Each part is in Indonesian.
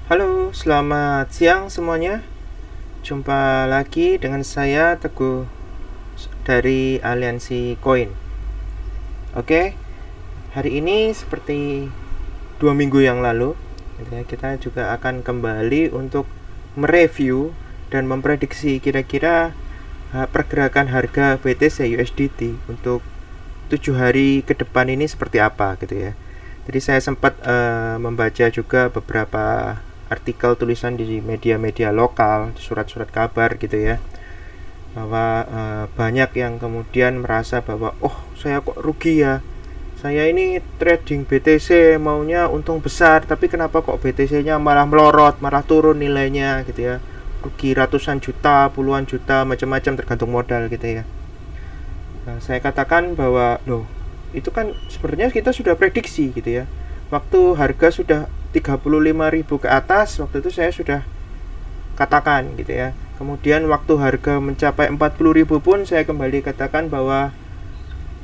Halo, selamat siang semuanya. Jumpa lagi dengan saya Teguh dari Aliansi Koin. Oke, hari ini seperti 2 minggu yang lalu, kita juga akan kembali untuk mereview dan memprediksi kira-kira pergerakan harga BTC USDT untuk 7 hari ke depan ini seperti apa gitu ya. Jadi saya sempat membaca juga beberapa artikel tulisan di media-media lokal, di surat-surat kabar gitu ya, bahwa banyak yang kemudian merasa bahwa saya kok rugi ya, saya ini trading BTC maunya untung besar, tapi kenapa kok BTC-nya malah melorot, malah turun nilainya gitu ya, rugi ratusan juta, puluhan juta, macam-macam tergantung modal gitu ya. Nah, saya katakan bahwa itu kan sebenarnya kita sudah prediksi gitu ya. Waktu harga sudah 35.000 ke atas, waktu itu saya sudah katakan gitu ya. Kemudian waktu harga mencapai 40.000 pun saya kembali katakan bahwa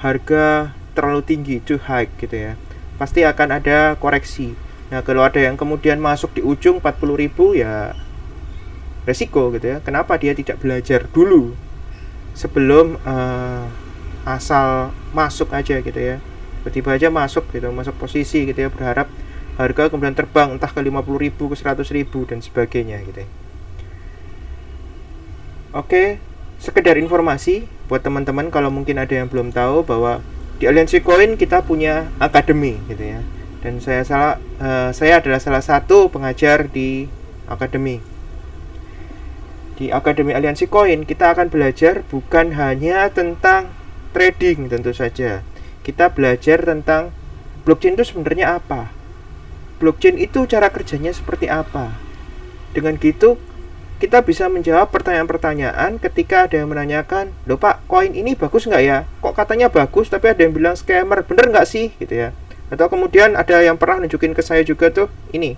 harga terlalu tinggi, too high gitu ya. Pasti akan ada koreksi. Nah, kalau ada yang kemudian masuk di ujung 40.000 ya resiko gitu ya. Kenapa dia tidak belajar dulu sebelum asal masuk aja gitu ya, tiba-tiba aja masuk gitu, masuk posisi gitu ya, berharap harga kemudian terbang entah ke 50.000 ke 100.000 dan sebagainya gitu ya. Oke, sekedar informasi buat teman-teman kalau mungkin ada yang belum tahu bahwa di Aliansi Koin kita punya akademi gitu ya, dan saya adalah salah satu pengajar di akademi. Di Akademi Aliansi Koin kita akan belajar bukan hanya tentang trading tentu saja. Kita belajar tentang blockchain itu sebenarnya apa. Blockchain itu cara kerjanya seperti apa. Dengan gitu kita bisa menjawab pertanyaan-pertanyaan ketika ada yang menanyakan, "Loh Pak, koin ini bagus nggak ya? Kok katanya bagus tapi ada yang bilang scammer, bener nggak sih?" gitu ya. Atau kemudian ada yang pernah nunjukin ke saya juga tuh, ini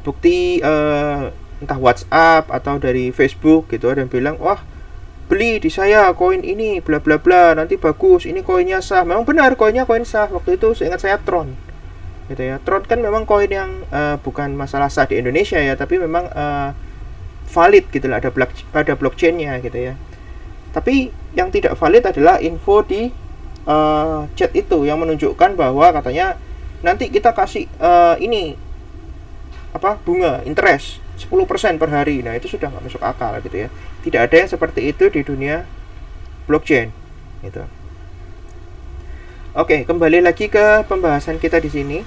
bukti entah WhatsApp atau dari Facebook gitu, ada yang bilang, "Wah, beli di saya koin ini bla bla bla, nanti bagus, ini koinnya sah." Memang benar koinnya koin sah. Waktu itu seingat saya Tron gitu ya. Tron kan memang koin yang bukan masalah sah di Indonesia ya, tapi memang valid gitu lah, ada blockchainnya gitu ya. Tapi yang tidak valid adalah info di chat itu yang menunjukkan bahwa katanya nanti kita kasih ini bunga interest 10% per hari. Nah, itu sudah nggak masuk akal gitu ya. Tidak ada yang seperti itu di dunia blockchain gitu. Oke, kembali lagi ke pembahasan kita di sini.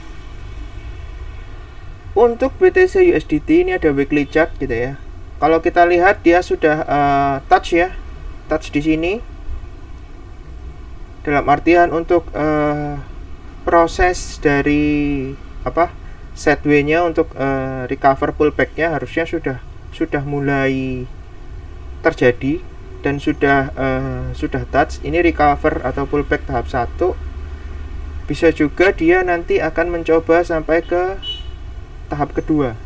Untuk BTC USDT ini ada weekly chart gitu ya. Kalau kita lihat dia sudah touch ya, touch di sini. Dalam artian untuk proses dari setway-nya untuk recover pullback-nya harusnya sudah mulai terjadi dan sudah touch. Ini recover atau pullback tahap 1. Bisa juga dia nanti akan mencoba sampai ke tahap kedua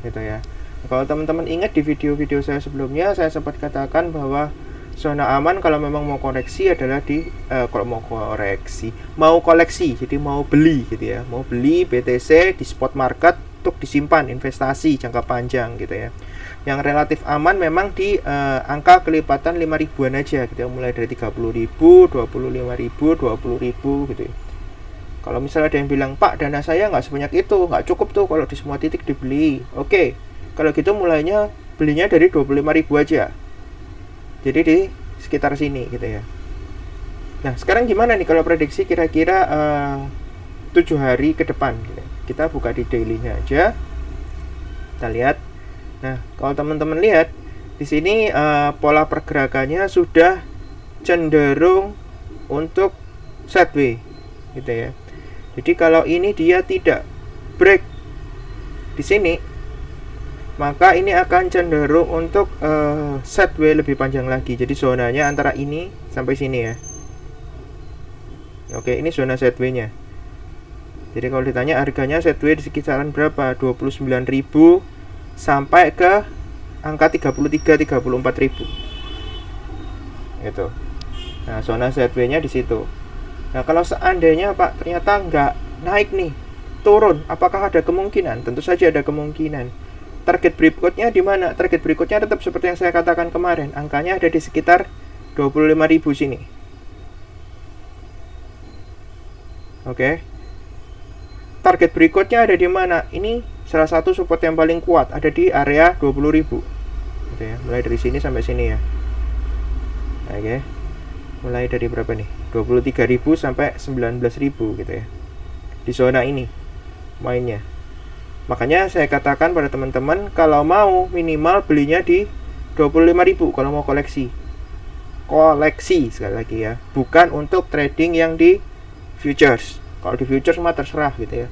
gitu ya. Kalau teman-teman ingat di video-video saya sebelumnya, saya sempat katakan bahwa zona aman kalau memang mau koreksi adalah kalau mau koleksi, jadi mau beli gitu ya, mau beli BTC di spot market untuk disimpan investasi jangka panjang gitu ya. Yang relatif aman memang di angka kelipatan 5.000-an aja gitu ya, mulai dari 30.000, 25.000, 20.000 gitu ya. Kalau misalnya ada yang bilang, "Pak, dana saya nggak sebanyak itu, nggak cukup tuh kalau di semua titik dibeli." Oke, kalau gitu mulainya belinya dari 25.000 aja, jadi di sekitar sini gitu ya. Nah, sekarang gimana nih kalau prediksi kira-kira 7 hari ke depan gitu. Kita buka di daily-nya aja, kita lihat. Nah, kalau teman-teman lihat di sini pola pergerakannya sudah cenderung untuk sideways gitu ya. Jadi kalau ini dia tidak break di sini, maka ini akan cenderung untuk sideways lebih panjang lagi. Jadi zonanya antara ini sampai sini ya. Oke, ini zona sideways-nya. Jadi kalau ditanya harganya sideways di kisaran berapa? 29.000 sampai ke angka 33-34.000. Gitu. Nah, zona sideways-nya di situ. Nah, kalau seandainya Pak ternyata nggak naik nih, turun. Apakah ada kemungkinan? Tentu saja ada kemungkinan. Target berikutnya di mana? Target berikutnya tetap seperti yang saya katakan kemarin, angkanya ada di sekitar 25.000 sini. Oke. Target berikutnya ada di mana? Ini salah satu support yang paling kuat, ada di area 20.000. Gitu ya. Mulai dari sini sampai sini ya. Oke. Mulai dari berapa nih? 23.000 sampai 19.000 gitu ya. Di zona ini mainnya. Makanya saya katakan pada teman-teman, kalau mau minimal belinya di 25.000 kalau mau koleksi. Koleksi sekali lagi ya, bukan untuk trading yang di futures. Kalau di futures mah terserah gitu ya.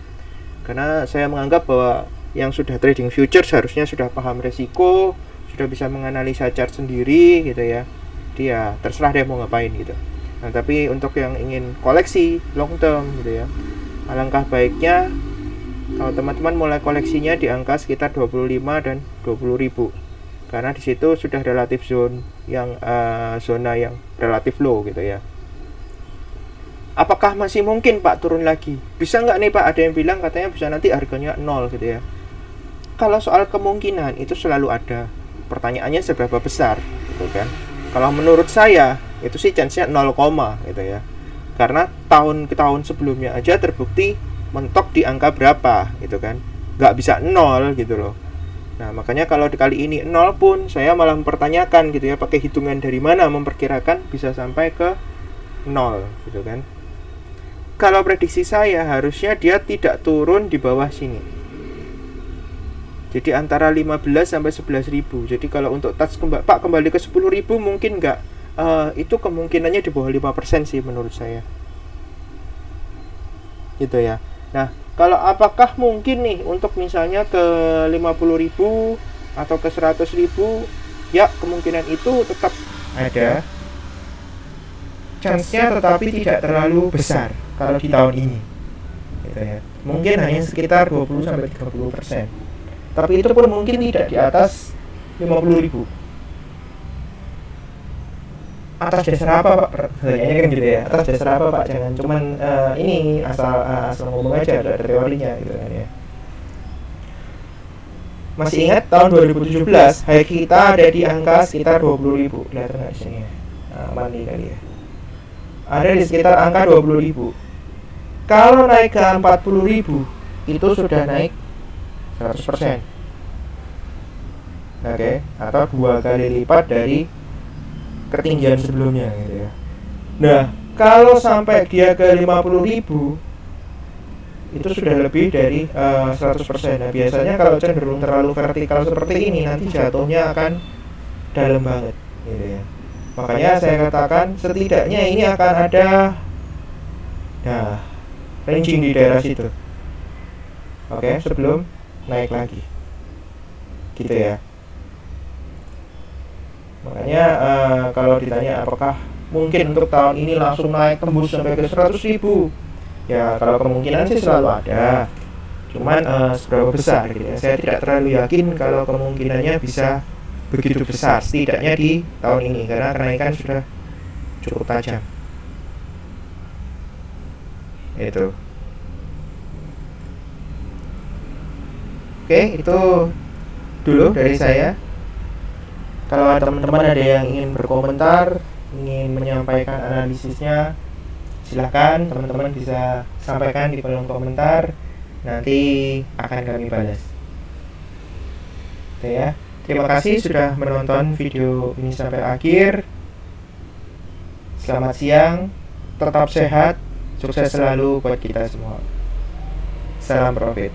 Karena saya menganggap bahwa yang sudah trading futures harusnya sudah paham resiko, sudah bisa menganalisa chart sendiri gitu ya. Dia terserah dia mau ngapain gitu. Nah, tapi untuk yang ingin koleksi long term gitu ya, alangkah baiknya kalau teman-teman mulai koleksinya di angka sekitar 25 dan 20.000. Karena di situ sudah relatif zona yang relatif low gitu ya. Apakah masih mungkin Pak turun lagi? Bisa nggak nih Pak? Ada yang bilang katanya bisa nanti harganya 0 gitu ya. Kalau soal kemungkinan itu selalu ada. Pertanyaannya seberapa besar gitu kan. Kalau menurut saya itu sih chance-nya 0, gitu ya. Karena tahun ke tahun sebelumnya aja terbukti mentok di angka berapa gitu kan. Nggak bisa 0 gitu loh. Nah, makanya kalau kali ini 0 pun saya malah mempertanyakan gitu ya, pakai hitungan dari mana memperkirakan bisa sampai ke 0 gitu kan. Kalau prediksi saya harusnya dia tidak turun di bawah sini. Jadi antara 15 sampai 11.000. Jadi kalau untuk touch Pak kembali ke 10.000 mungkin enggak. Itu kemungkinannya di bawah 5% sih menurut saya. Gitu ya. Nah, kalau apakah mungkin nih untuk misalnya ke 50.000 atau ke 100.000? Ya, kemungkinan itu tetap ada. Chance-nya tetapi tidak terlalu besar kalau di tahun ini gitu ya. Mungkin hanya sekitar 20 sampai 30%. Tapi itu pun mungkin tidak di atas 50.000. Atas dasar apa Pak? Pertanyaannya kan gitu ya. Atas dasar apa Pak? Jangan cuman ini asal ngomong aja, ada teorinya gitu kan ya. Masih ingat tahun 2017 high kita ada di angka sekitar 20.000. Kelihatan nggak di sini ya? Mandi kali ya. Ada di sekitar angka 20.000. Kalau naik ke 40.000 itu sudah naik 100%. Oke, atau 2 kali lipat dari ketinggian sebelumnya gitu ya. Nah, kalau sampai dia ke 50.000 itu sudah lebih dari 100%. Nah, biasanya kalau cenderung terlalu vertikal seperti ini nanti jatuhnya akan dalam banget gitu ya. Makanya saya katakan setidaknya ini akan ada ranging di daerah situ. Oke, sebelum naik lagi. Gitu ya. Makanya kalau ditanya apakah mungkin untuk tahun ini langsung naik tembus sampai ke 100.000? Ya, kalau kemungkinan sih selalu ada. Cuman seberapa besar gitu ya. Saya tidak terlalu yakin kalau kemungkinannya bisa begitu besar, setidaknya di tahun ini, karena kenaikan sudah cukup tajam. Itu. Oke, itu dulu dari saya. Kalau teman-teman ada yang ingin berkomentar, ingin menyampaikan analisisnya, silakan teman-teman bisa sampaikan di kolom komentar. Nanti akan kami balas. Oke ya. Terima kasih sudah menonton video ini sampai akhir. Selamat siang, tetap sehat, sukses selalu buat kita semua. Salam profit.